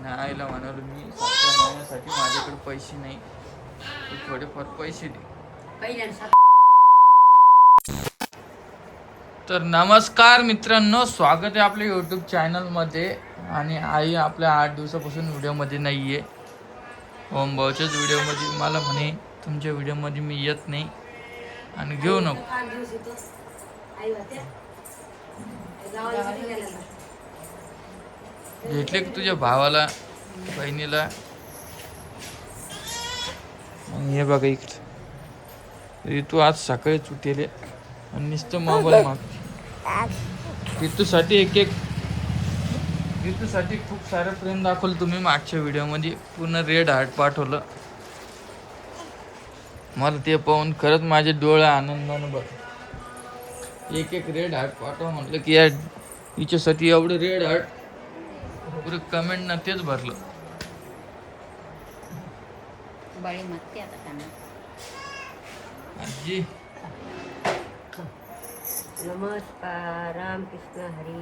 आणि आईला म्हणालो मी 7 महिन्यासाठी माझ्याकडे पैसे नाही, तू थोडेफार पैसे दे. तर नमस्कार मित्रांनो, स्वागत आहे आपल्या यूट्यूब चॅनलमध्ये. आणि आई आपल्या 8 दिवसापासून व्हिडिओमध्ये नाही आहे. ओम भाऊच्याच व्हिडिओमध्ये मला म्हणे तुमच्या व्हिडिओमध्ये मी येत नाही आणि घेऊ नको. भेटले की तुझ्या भावाला बहिणीला. आणि हे बघा इकडे तू आज सकाळीच उठेले आणि नुसतं मोबाईल मागते. ऋतूसाठी ऋतूसाठी खूप सारं प्रेम दाखवलं तुम्ही मागच्या व्हिडिओमध्ये. पूर्ण रेड हार्ट पाठवलं. मला ते पाहून खरंच माझे डोळे आनंदानं बघ. एक रेड हार्ट पाठव म्हटलं की या हिच्यासाठी एवढं रेड हार्ट पुरे कमेंट ना तेच भरलं. बळी मागते आता त्यांना. आजी नमस्कार, रामकृष्ण हरी.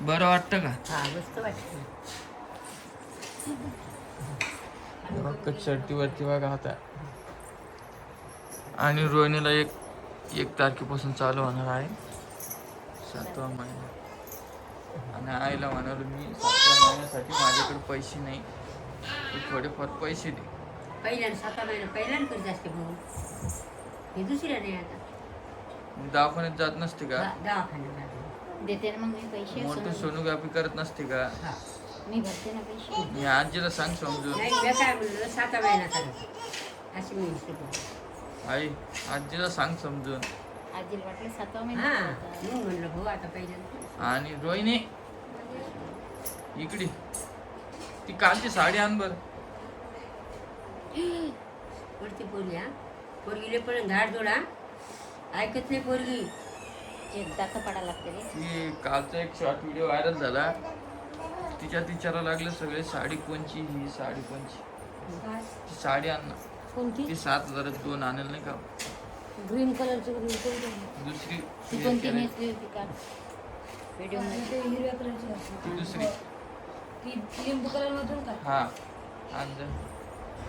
बरं वाटतं का? हा, मस्त वाटतं. शर्टीवरती बघा आता. आणि रोहिणीला एक तारखेपासून चालू होणार आहे 7वा महिना. आणि आईला म्हणालो मी 7व्या महिन्यासाठी माझ्याकडे पैसे नाही, तू थोडेफार पैसे दे. पहिल्यानं 7 महिना पहिल्यानं कर जास्त भाऊ. हे दुसऱ्या नाही आता. दवाखान्यात जात नसते का? दवाखान्यात देते ना मग मी पैसे. मोठं सोनोग्राफी करत नसते का? मी भरते ना पैसे. मी आजीला सांग समजून. नाही, मी काय म्हणलं 7 महिना करायचं अशी मी शिकवलं. आई आजीला सांग समजून. आजीला वाटलं 7वा हा, महिना होता. मग म्हणलं भाऊ आता पहिल्यानं. आणि रोहिणी इकडे ती कालची साडी आण बर. वरती पोरगी हा, पोरगीले पण धाड जोडा. ऐकत नाही पोरगी. एकदा तर पडा लागते रे. ती कालचा एक शॉर्ट व्हिडिओ व्हायरल झाला. तिच्यात विचारायला लागले सगळे साडी कोणची, ही साडी कोणची. ती साडी आण ना. कोणती? ती 7,002 आणेल नाही का? ग्रीन कलरची दुसरी ती कोणती नेसली होती का व्हिडिओ मध्ये? हिरव्या कलरची. ती दुसरी. ती लिंबू कलर मधून का? हा आण जा.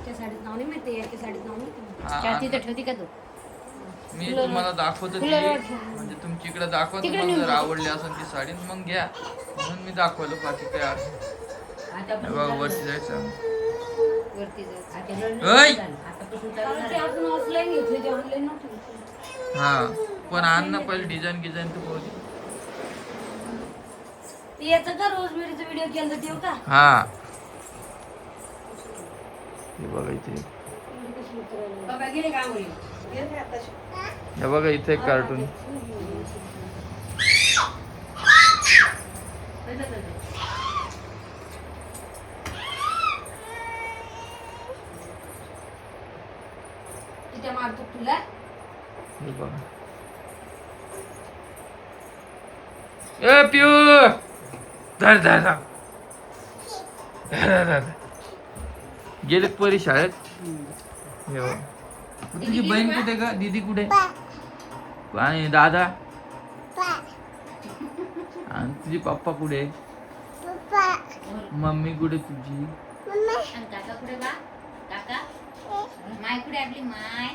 त्या साडीत नाव नाही माहिती, याच्या साडीत नाव नाही. हा, त्या आण तिथं जा. ठेवती का तू? मी तुम्हाला दाखवतो ती, म्हणजे तुमची इकडे दाखवतो. मला जर आवडली असेल ती साडी मग घ्या म्हणून मी दाखवलं. बाकी काय आता बघा वरती जायचं. वरती जायचं. ओय! आपण ऑफलाईन घेतले, ते ऑनलाईन नव्हते. हा पण आण ना पहिले डिझाईन तर बोल. याचा का रोजमेरीचा व्हिडिओ केला देऊ का? हा हे बघा इथे. बाबा गेले का मुली? हे बघा इथे एक कार्टून. तिथे मारतो तुला. हे बघा. ए पिऊ धर धर धर. धर, धर. गेले परी शाळेत. हे बघा. तुझी बहीण कुठे का? दीदी कुठे? आणि दादा आणि तुझी पप्पा कुठे? मम्मी कुठे तुझी? आणि काका कुठे बा? काका? माय कुठे आपली माय?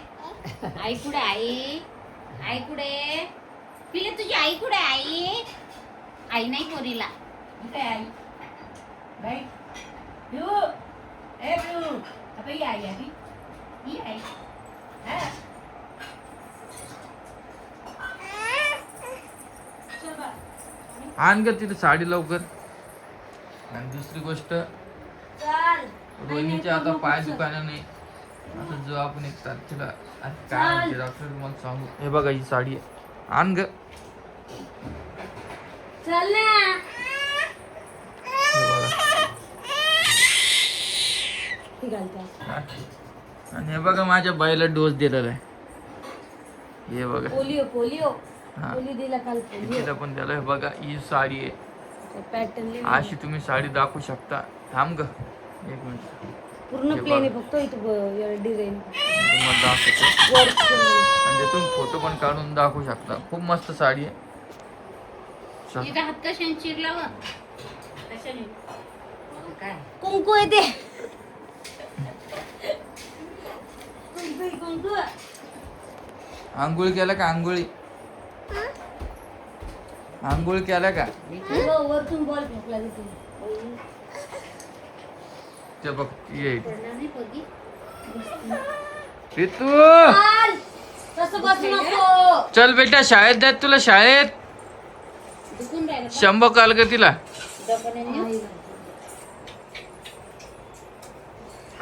आई कुठे? आई कुठे? पिले तुझी आई कुठे? आई नाही पोरीला. कुठे आई? बाई पिऊ, ए पिऊ, आता ही आई आली. ही आई. हा. चल बा. आण ग तिथे साडी लवकर. आणि दुसरी गोष्ट, चल. रोहिणीचे आता पाय दुकानं नाही. आता जो आपण 1 तारखेला काय म्हणते डॉक्टर मला सांगू. हे बघा ही साडी आहे. आण ग. चल ना. हे बघा. ही घालतो. हा. आणि हे बघा माझ्या बाईला डोस दिलेला आहे. हे बघा. पोलिओ हा. पोलिओ दिला काल. तिला पण त्याला. हे बघा ही साडी आहे. पॅटर्न अशी तुम्ही साडी दाखवू शकता. थांब ग 1 मिनिट. पूर्ण हे प्लेन आहे, बघ. फक्त इथं डिझाईन तुम्हाला दाखवतो. वर्क. म्हणजे तुम्ही फोटो पण काढून दाखवू शकता. खूप मस्त साडी आहे. चल. इथं हात कशाने चिरला व? कशाने? काय कुंकू येते कुंकू आंघोळ केला का आंघोळी आंघोळ केला का वरतून बॉल फेकला तिथे ते बघ ये पडणार नाही पोरगी. ऋतू चाल, तसं बसू नको चल बेटा शाळेत जात तुला शाळेत दुखून राहिलं का? शंभर काल का तिला दवाखान्यात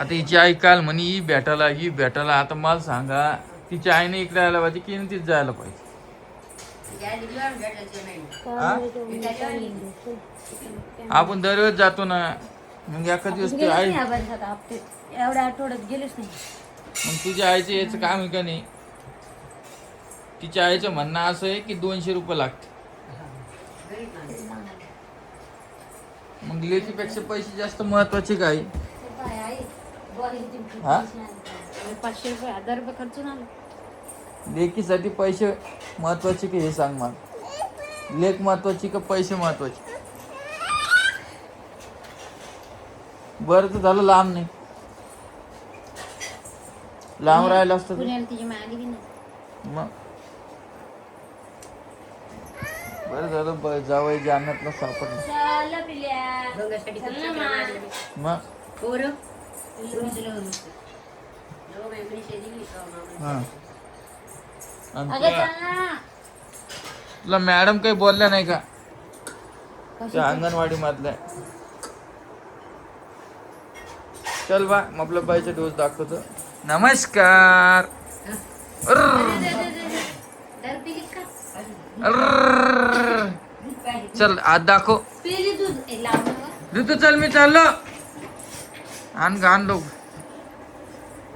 आता हिची आई काल म्हणे ही भेटायला आता मला सांगा तिच्या आईने इकडे यायला पाहिजे की तिथे जायला पाहिजे हा? आपण दरवेळेस जातो ना मग एका दिवस ती आई एवढ्या आठवड्यात गेलेच नाही मग तुझ्या आईचं याचं काम आहे का नाही तिच्या आईचं म्हणणं असं आहे की 200 रुपये लागते मग लेकीपेक्षा पैसे जास्त महत्वाचे काय हा 500 रुपये 1000 रुपये खर्चून आलो लेकीसाठी पैसे महत्वाचे का हे सांग मला लेख महत्वाची का पैसे महत्वाचे बरं तर झालं लांब नाही लांब राहिलं असतं तर. पुण्याला तिची मागली बी नाही मग बरं झालं जावई जाण्यातलं सापडलं चला पिल्या गंगासाठी चल ना खूप मा. मारले. मग पोरं? पोरीचं लग्न नसतं. जेव्हा बायकोनी शेती केली तेव्हा मामा. हा आणि अगं चल ना तुला मॅडम काही बोलल्या नाही का त्या अंगणवाडी मधल्या चल बा आपल्या बाईचा डोस दाखवतो नमस्कार दर पिली का अर्र. चल आज दाखव पिली दूध ए, लाव ना वर. ऋतू चल मी चाललो आण घाण लोक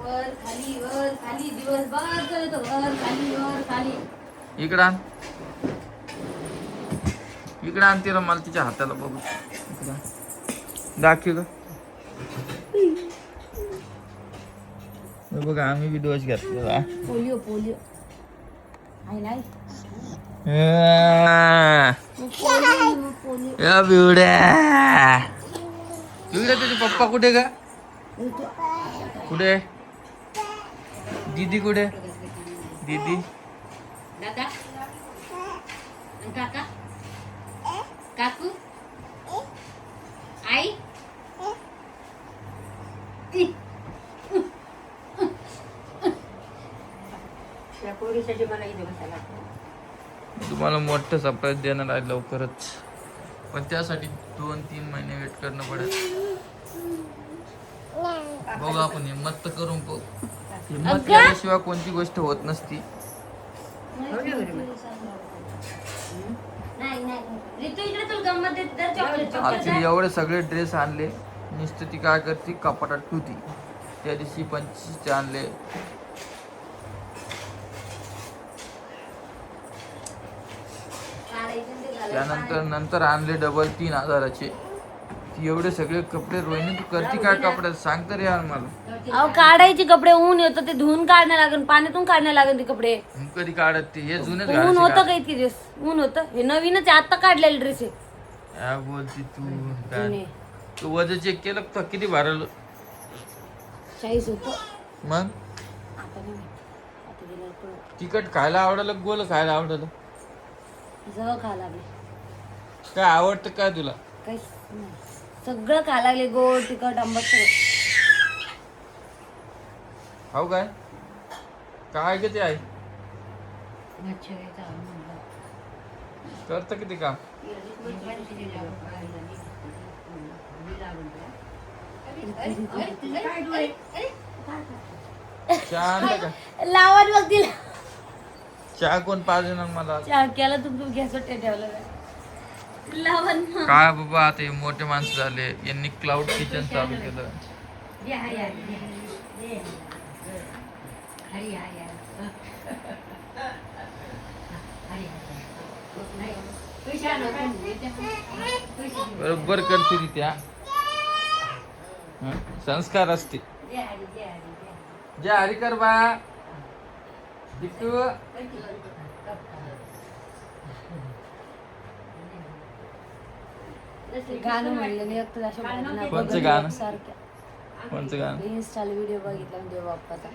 वर खाली दिवसभर चालतो वर खाली इकडं आण इकडं आण तिला मला तिच्या हाताला बघू इकडं आण. दाखव ग हे बघा आम्ही बी डोस घेतला पोलिओ आहे नाही पोलिओ या बिवड्या बिवड्या तुझे पप्पा कुठे का कुठे दीदी कुठे दीदी दादा आणि काका काकू आई त्या पोरीसाठी मला इथे बसायला लागतं. तुम्हाला मोठं सरप्राईज देणार आहे लवकरच पण त्यासाठी 2-3 महिने वेट करणं पडेल बघू आपण हिंमत तर करून पाहू हिंमत केल्याशिवाय कोणती गोष्ट होत नसती हो ना बरं मग. नाही ऋतू इकडे तुला गंमत देत तर चॉकलेट ऍक्च्युली एवढे सगळे ड्रेस आणले नुसतं ती काय करते कपाटात ठेवती त्या दिवशी 25 आणले नंतर आणले डबल 3000चे एवढे सगळे कपडे रोहिणी तू करते काय कपड्यात सांग तर यार मला अहो काढायचे कपडे ऊन येतं ते धुवून काढणं लागेल पाण्यातून काढणं लागेल ते कपडे मग कधी काढत ते हे जुनेच ऊन घालायचे होतं का? का इतके दिवस ऊन होतं हे नवीनच आहे, आता काढलेले ड्रेस आहे काय बोलती तू काय जुने. तू वजन चेक केलं का किती भरलं 40 होतं मग आता नाही आता गेल्यावर परत तिखट खायला आवडलं गोल खायला आवडलं जवळ खा लागले काय आवडतं काय तुला काहीच नाही सगळं खा लागले गोड तिखट आंबट सगळं खाऊ काय काय ग ते आहे मच्छर यायचा म्हणलं. करतं किती काम चहा आणला का लावण बघ तिला चहा कोण पाहिजे ना मला चहा केला तू गॅसवर ठेवला लावण काय बाबा आता हे मोठे माणसं झाले यांनी क्लाउड किचन चालू केलं बरोबर करते ती त्या हं? संस्कार असते जय हरी कर बा दिक्कू गाणं म्हणलं नाही एकतर अशा भावना कोणचं बघत गाणं? सारख्या कोणचं गाणं? इन्स्टाला व्हिडिओ बघितला देव बाप्पाचा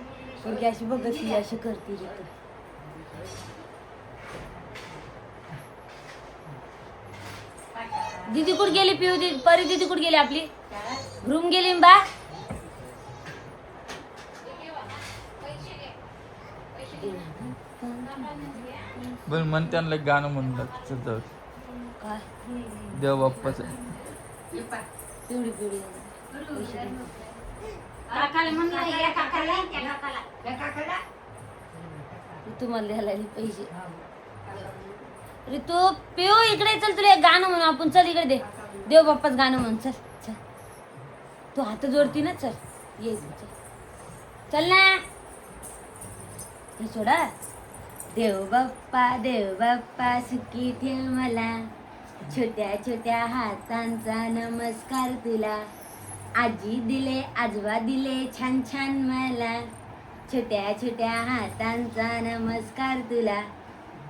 पोरगी अशी बघत ती अशी करते तिथं. दीदी कुठे गेली पिऊ दीदी परी दीदी कुठे गेली आपली रूम गेली बा बरं मन त्यांना एक गाणं म्हणलं चल काय देव बाप्पाचं. पिवडी पिवडी काकाला म्हणलं या काकाला त्या काकाला त्या काकाला तुम्हाला द्यायला आले पैसे अरे तू पिऊ इकडे चल तुला एक गाणं म्हणू आपण चल इकडे दे देव बाप्पाच गाणं म्हण चल चल तू हात जोडती ना चल ये चल चल ना हे सोडा देव बाप्पा सुखी ठेव मला छोट्या छोट्या हातांचा नमस्कार तुला आजी दिले आजोबा दिले छान छान मला छोट्या छोट्या हातांचा नमस्कार तुला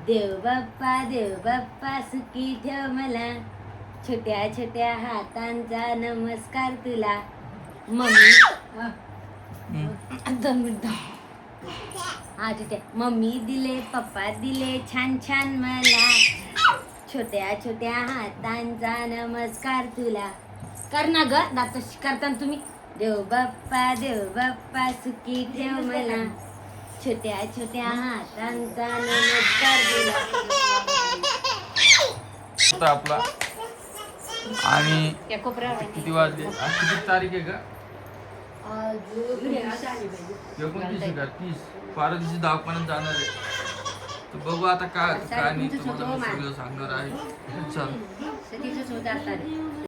देव बाप्पा सुखी ठेव मला छोट्या छोट्या हातांचा नमस्कार तुला मम्मी हम्म. 2 मिनिटं हा ठीक आहे मम्मी दिले पप्पा दिले छान छान मला छोट्या छोट्या हातांचा नमस्कार तुला कर ना ग दात करताना तुम्ही देव बाप्पा सुखी ठेव मला छोट्या छोट्या हातांचा नमस्कार तुला होता आपला आणि त्या कोपऱ्यावर किती वाजले आज किती तारीख आहे का? आज एकोणतीस का 30 बारा दिवशी दवाखान्यात जाणार आहे. तर बघू आता काय काय नाही तुम्हाला मी सगळं सांगणार आहे. चल सतीचं होत आता